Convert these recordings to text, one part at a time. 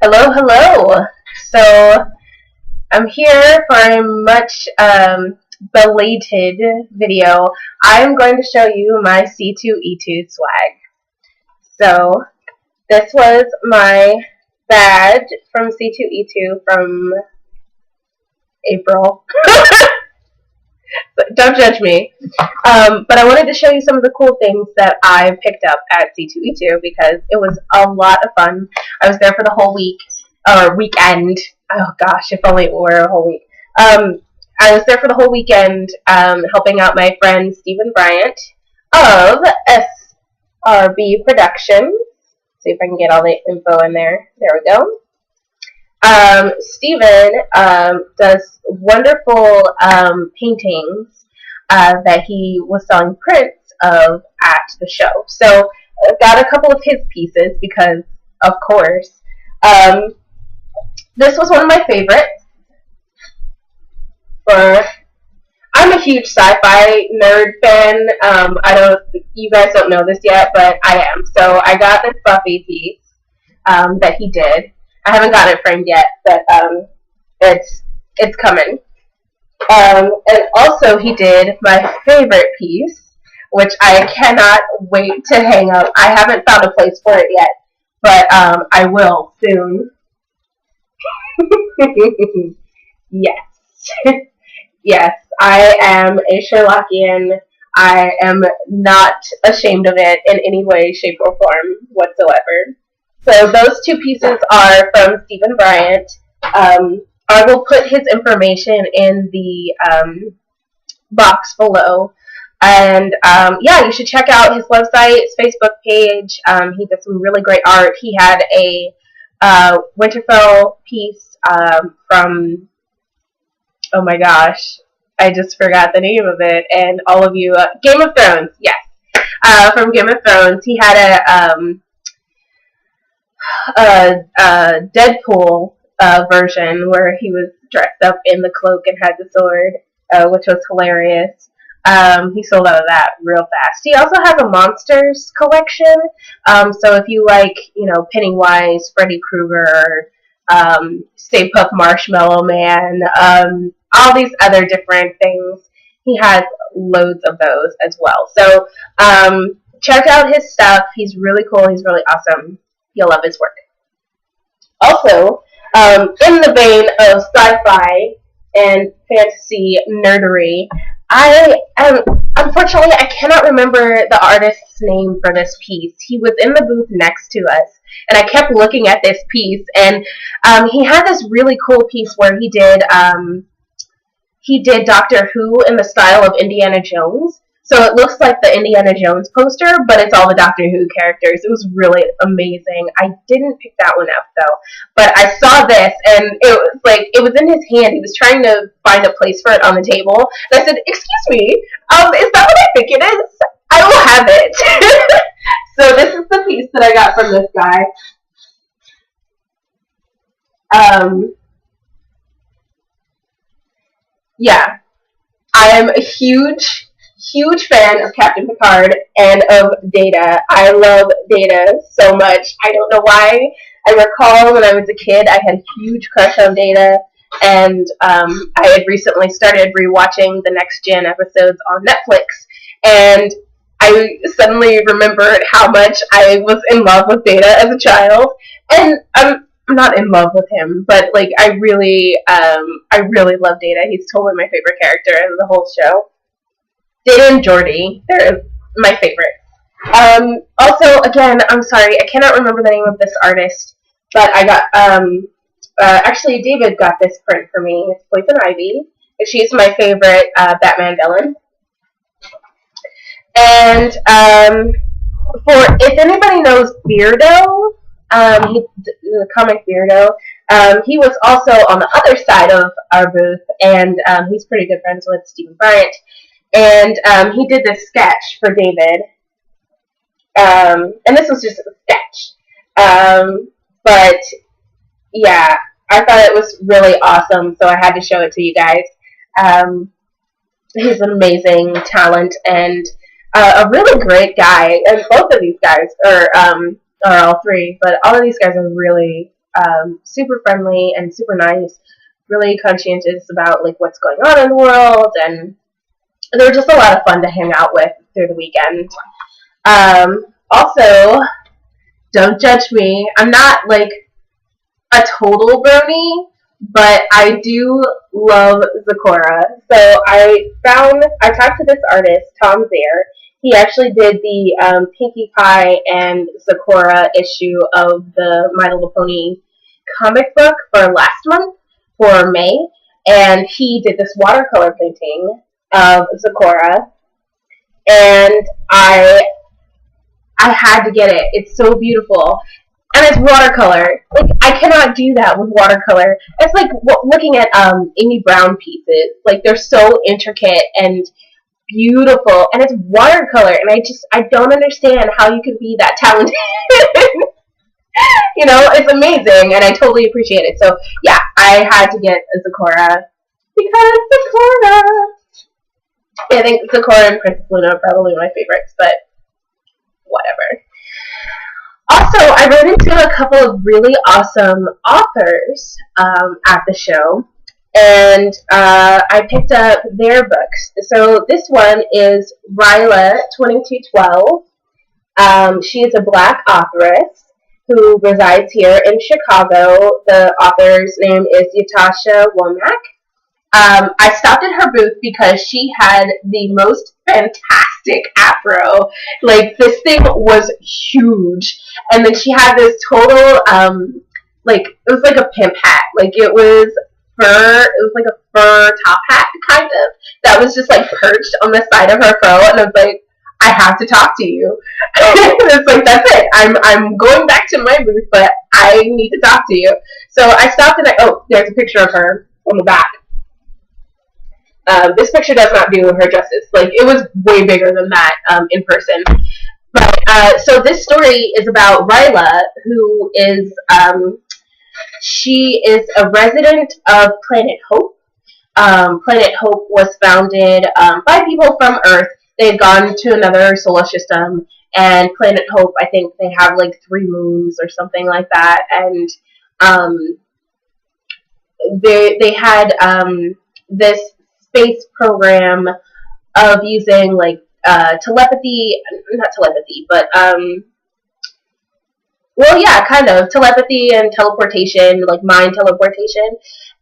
Hello, hello. So I'm here for a much belated video. I'm going to show you my C2E2 swag. So this was my badge from C2E2 from April. Don't judge me. But I wanted to show you some of the cool things that I picked up at C2E2 because it was a lot of fun. I was there for the whole week, or weekend. Oh gosh, if only it were a whole week. I was there for the whole weekend helping out my friend Stephen Bryant of SRB Productions. See if I can get all the info in there. There we go. Stephen does wonderful paintings that he was selling prints of at the show. So I got a couple of his pieces because, of course, this was one of my favorites. I'm a huge sci-fi nerd fan. You guys don't know this yet, but I am. So I got this Buffy piece that he did. I haven't got it framed yet, but it's coming. And also he did my favorite piece, which I cannot wait to hang up. I haven't found a place for it yet, but I will soon. Yes. Yes, I am a Sherlockian. I am not ashamed of it in any way, shape, or form whatsoever. So those two pieces are from Stephen Bryant. I will put his information in the box below. And yeah, you should check out his website, his Facebook page. He does some really great art. He had a Winterfell piece from, oh my gosh, I just forgot the name of it. And all of you, Game of Thrones, yes. From Game of Thrones. He had a Deadpool version where he was dressed up in the cloak and had the sword, which was hilarious. He sold out of that real fast. He also has a monsters collection. So if you like, Pennywise, Freddy Krueger, Stay Puft Marshmallow Man, all these other different things, he has loads of those as well. So check out his stuff. He's really cool. He's really awesome. You'll love his work. Also, in the vein of sci-fi and fantasy nerdery, unfortunately, I cannot remember the artist's name for this piece. He was in the booth next to us, and I kept looking at this piece, and he had this really cool piece where he did Doctor Who in the style of Indiana Jones. So it looks like the Indiana Jones poster, but it's all the Doctor Who characters. It was really amazing. I didn't pick that one up, though. But I saw this, and it was in his hand. He was trying to find a place for it on the table. And I said, "Excuse me, is that what I think it is? I will have it." So this is the piece that I got from this guy. Yeah. I am a huge fan of Captain Picard and of Data. I love Data so much. I don't know why. I recall when I was a kid, I had a huge crush on Data, and I had recently started rewatching the Next Gen episodes on Netflix, and I suddenly remembered how much I was in love with Data as a child, and I'm not in love with him, but I really love Data. He's totally my favorite character in the whole show. Data and Geordi, they're my favorite. Also, again, I'm sorry, I cannot remember the name of this artist, but I got, actually, David got this print for me. It's Poison Ivy. She's my favorite Batman villain. And if anybody knows Beardo, the comic Beardo, he was also on the other side of our booth, and he's pretty good friends with Stephen Bryant. And he did this sketch for David. And this was just a sketch. But, yeah, I thought it was really awesome, so I had to show it to you guys. He's an amazing talent and a really great guy. And both of these guys, or all three, but all of these guys are really, super friendly and super nice, really conscientious about like what's going on in the world, and they were just a lot of fun to hang out with through the weekend. Also, don't judge me. I'm not like a total brony, but I do love Zecora. So I talked to this artist, Tom Zaire. He actually did the Pinkie Pie and Zecora issue of the My Little Pony comic book for last month, for May, and he did this watercolor painting of Zecora, and I had to get it. It's so beautiful. And it's watercolor. Like, I cannot do that with watercolor. It's like looking at Amy Brown pieces. Like, they're so intricate and beautiful. And it's watercolor. And I don't understand how you can be that talented. You know, it's amazing. And I totally appreciate it. So, yeah, I had to get a Zecora. Because Zecora. I think Zecora and Princess Luna are probably my favorites. But whatever. Also, I ran into a couple of really awesome authors at the show, and I picked up their books. So this one is Rayla 2212. She is a Black authoress who resides here in Chicago. The author's name is Yatasha Womack. I stopped at her booth because she had the most fantastic afro. Like, this thing was huge. And then she had this total, like, it was like a pimp hat. Like, it was like a fur top hat, kind of, that was just, like, perched on the side of her fro. And I was like, I have to talk to you. It's like, that's it. I'm going back to my booth, but I need to talk to you. So I stopped and there's a picture of her on the back. This picture does not do her justice. Like, it was way bigger than that in person. But so this story is about Rayla, who is she is a resident of Planet Hope. Planet Hope was founded by people from Earth. They had gone to another solar system, and Planet Hope, I think they have like 3 moons or something like that, and they had this space program of using like not telepathy, but well, yeah, kind of telepathy and teleportation, like mind teleportation.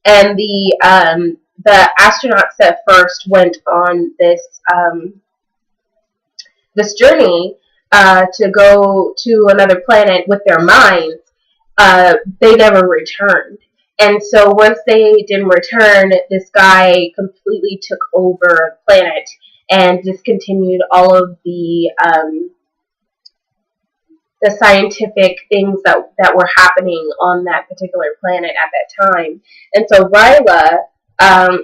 And the astronauts that first went on this this journey to go to another planet with their minds, they never returned. And so once they didn't return, this guy completely took over the planet and discontinued all of the scientific things that were happening on that particular planet at that time. And so Rayla,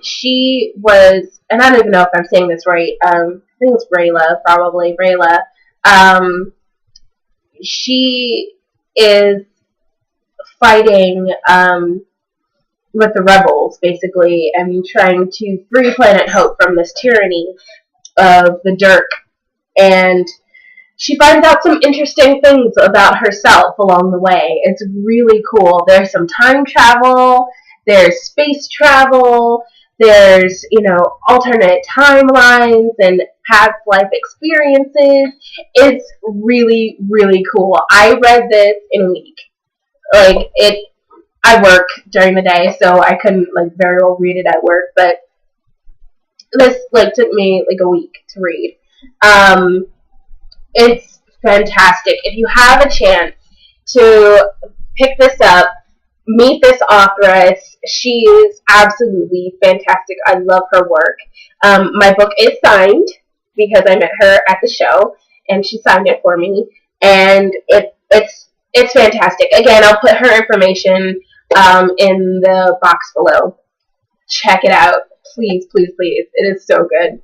she was, and I don't even know if I'm saying this right, I think it's Rayla, probably Rayla. She is fighting with the rebels, basically, and trying to free Planet Hope from this tyranny of the Dirk. And she finds out some interesting things about herself along the way. It's really cool. There's some time travel, there's space travel, there's, alternate timelines and past life experiences. It's really, really cool. I read this in a week. I work during the day, so I couldn't very well read it at work, but this took me a week to read. It's fantastic. If you have a chance to pick this up, meet this authoress. She is absolutely fantastic. I love her work. My book is signed because I met her at the show, and she signed it for me, and it's fantastic. Again, I'll put her information in the box below. Check it out. Please, please, please. It is so good.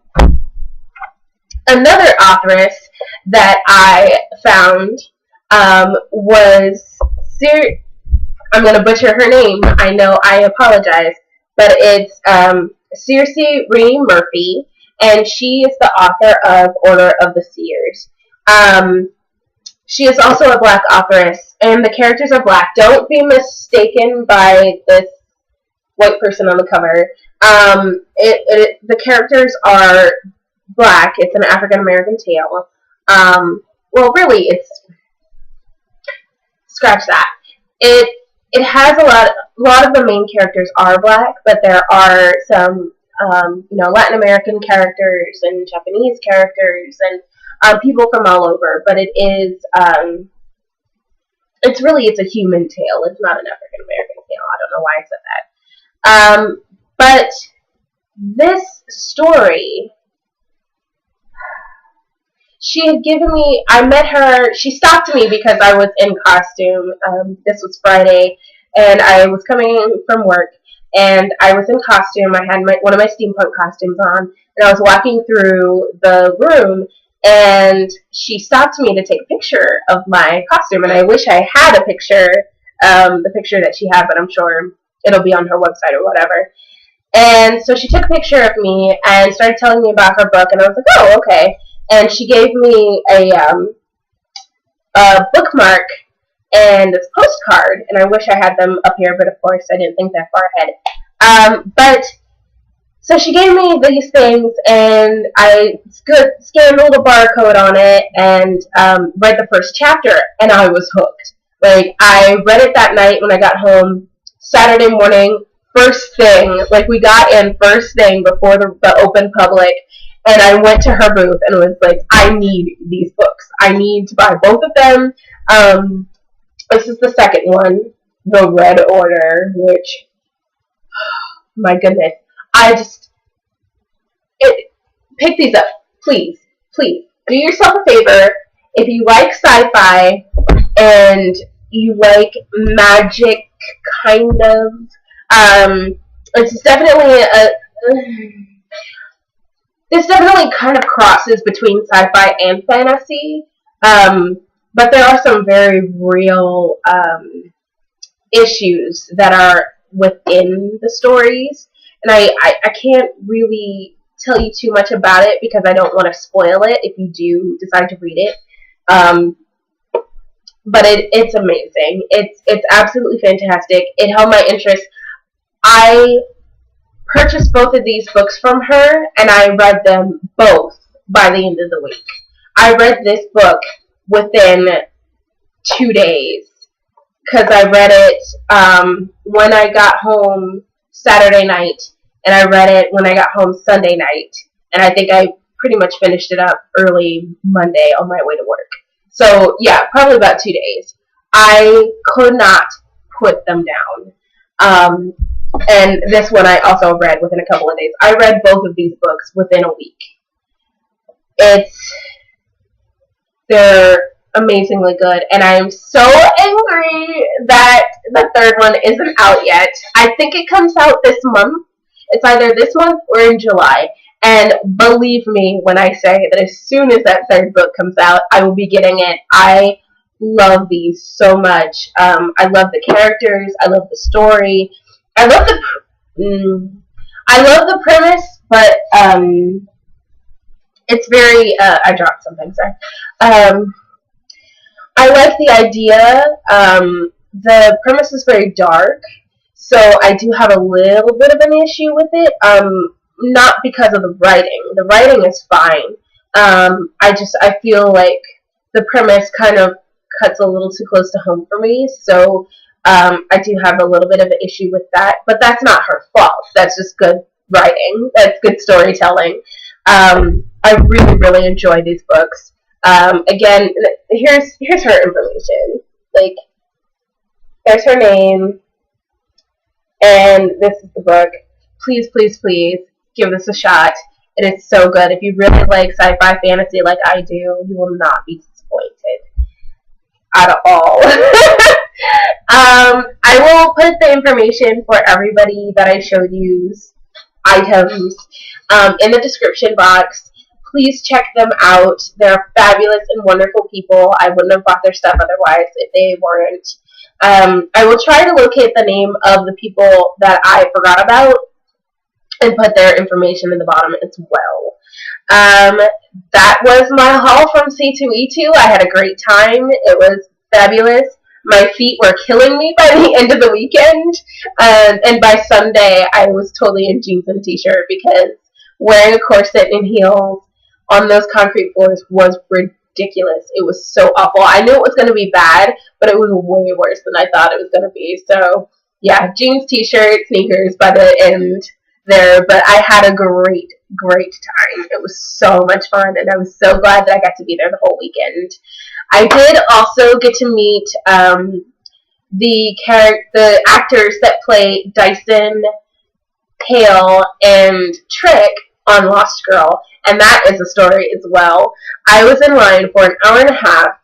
Another authoress that I found was Cerece. I'm going to butcher her name. I know, I apologize. But it's Cerece Rennie Murphy, and she is the author of Order of the Seers. She is also a black authoress, and the characters are black. Don't be mistaken by this white person on the cover. The characters are black. It's an African American tale. Well, really, it's scratch that. It has a lot of the main characters are black, but there are some Latin American characters and Japanese characters and people from all over. But it's a human tale. It's not an African American tale. I don't know why I said that. But this story, she had given me, I met her, she stopped me because I was in costume. This was Friday, and I was coming from work, and I was in costume. I had one of my steampunk costumes on, and I was walking through the room, and she stopped me to take a picture of my costume, and I wish I had a picture, the picture that she had, but I'm sure it'll be on her website or whatever. And so she took a picture of me and started telling me about her book, and I was like, oh, okay. And she gave me a bookmark and this postcard, and I wish I had them up here, but of course I didn't think that far ahead. But so she gave me these things, and I scanned a little barcode on it and read the first chapter, and I was hooked. Like, I read it that night when I got home, Saturday morning, first thing. Like, we got in first thing before the open public. And I went to her booth and was like, I need these books. I need to buy both of them. This is the second one, The Red Order, which, my goodness. Pick these up. Please. Please. Do yourself a favor. If you like sci-fi and you like magic, kind of, it's definitely this definitely kind of crosses between sci-fi and fantasy, but there are some very real issues that are within the stories, and I can't really tell you too much about it because I don't want to spoil it if you do decide to read it. But it's amazing. It's absolutely fantastic. It held my interest. I purchased both of these books from her, and I read them both by the end of the week. I read this book within 2 days because I read it when I got home Saturday night, and I read it when I got home Sunday night, and I think I pretty much finished it up early Monday on my way to work. So yeah, probably about 2 days. I could not put them down. And this one I also read within a couple of days. I read both of these books within a week. They're amazingly good, and I am so angry that the third one isn't out yet. I think it comes out this month. It's either this month or in July. And believe me when I say that as soon as that third book comes out, I will be getting it. I love these so much. I love the characters. I love the story. I love the premise, but it's very. I dropped something. Sorry. I like the idea. The premise is very dark, so I do have a little bit of an issue with it. Not because of the writing. The writing is fine. I feel like the premise kind of cuts a little too close to home for me, so I do have a little bit of an issue with that, but that's not her fault. That's just good writing. That's good storytelling. I really, really enjoy these books. Again, here's her information. Like, there's her name, and this is the book. Please, please, please give this a shot. It is so good. If you really like sci-fi fantasy like I do, you will not be disappointed at all. I will put the information for everybody that I showed you's items in the description box. Please check them out. They're fabulous and wonderful people. I wouldn't have bought their stuff otherwise if they weren't. I will try to locate the name of the people that I forgot about and put their information in the bottom as well. That was my haul from C2E2. I had a great time. It was fabulous. My feet were killing me by the end of the weekend. And by Sunday, I was totally in jeans and a t-shirt because wearing a corset and heels on those concrete floors was ridiculous. It was so awful. I knew it was going to be bad, but it was way worse than I thought it was going to be. So, yeah, jeans, t-shirt, sneakers by the end there. But I had a great, great time. It was so much fun, and I was so glad that I got to be there the whole weekend. I did also get to meet the actors that play Dyson, Hale, and Trick on Lost Girl, and that is a story as well. I was in line for an hour and a half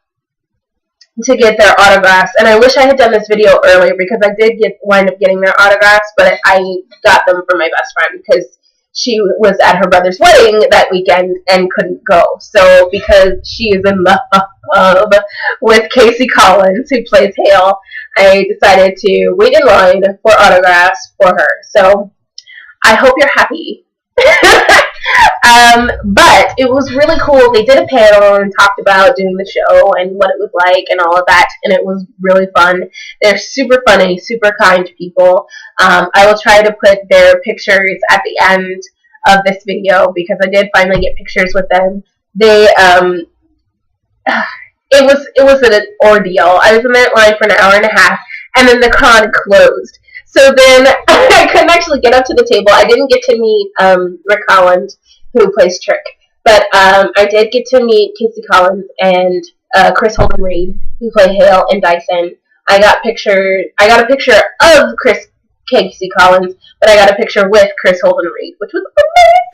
to get their autographs, and I wish I had done this video earlier because I did wind up getting their autographs, but I got them from my best friend because she was at her brother's wedding that weekend and couldn't go. So because she is in love with Casey Collins, who plays Hale, I decided to wait in line for autographs for her. So I hope you're happy. But it was really cool. They did a panel and talked about doing the show and what it was like and all of that, and it was really fun. They're super funny, super kind people. I will try to put their pictures at the end of this video because I did finally get pictures with them. They it was an ordeal. I was in that line for an hour and a half, and then the con closed. So then I couldn't actually get up to the table. I didn't get to meet Rick Collins, who plays Trick, but I did get to meet Casey Collins and Chris Holden Reed, who play Hale and Dyson. I got a picture of Casey Collins, but I got a picture with Chris Holden Reed, which was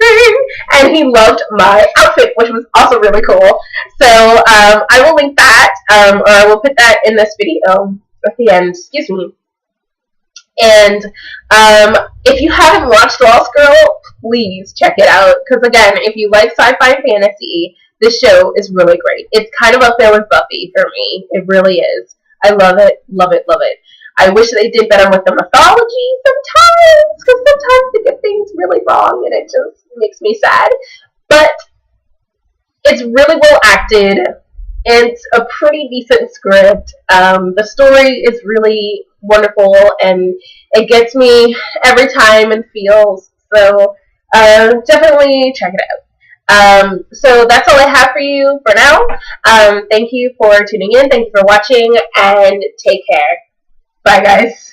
amazing, and he loved my outfit, which was also really cool. So I will link that, or I will put that in this video at the end. Excuse me. And if you haven't watched Lost Girl, please check it out. Because again, if you like sci-fi and fantasy, this show is really great. It's kind of up there with Buffy for me. It really is. I love it, love it, love it. I wish they did better with the mythology sometimes, because sometimes they get things really wrong, and it just makes me sad. But it's really well acted. It's a pretty decent script. The story is really wonderful, and it gets me every time and feels. So definitely check it out. So that's all I have for you for now. Thank you for tuning in. Thank you for watching, and take care. Bye, guys.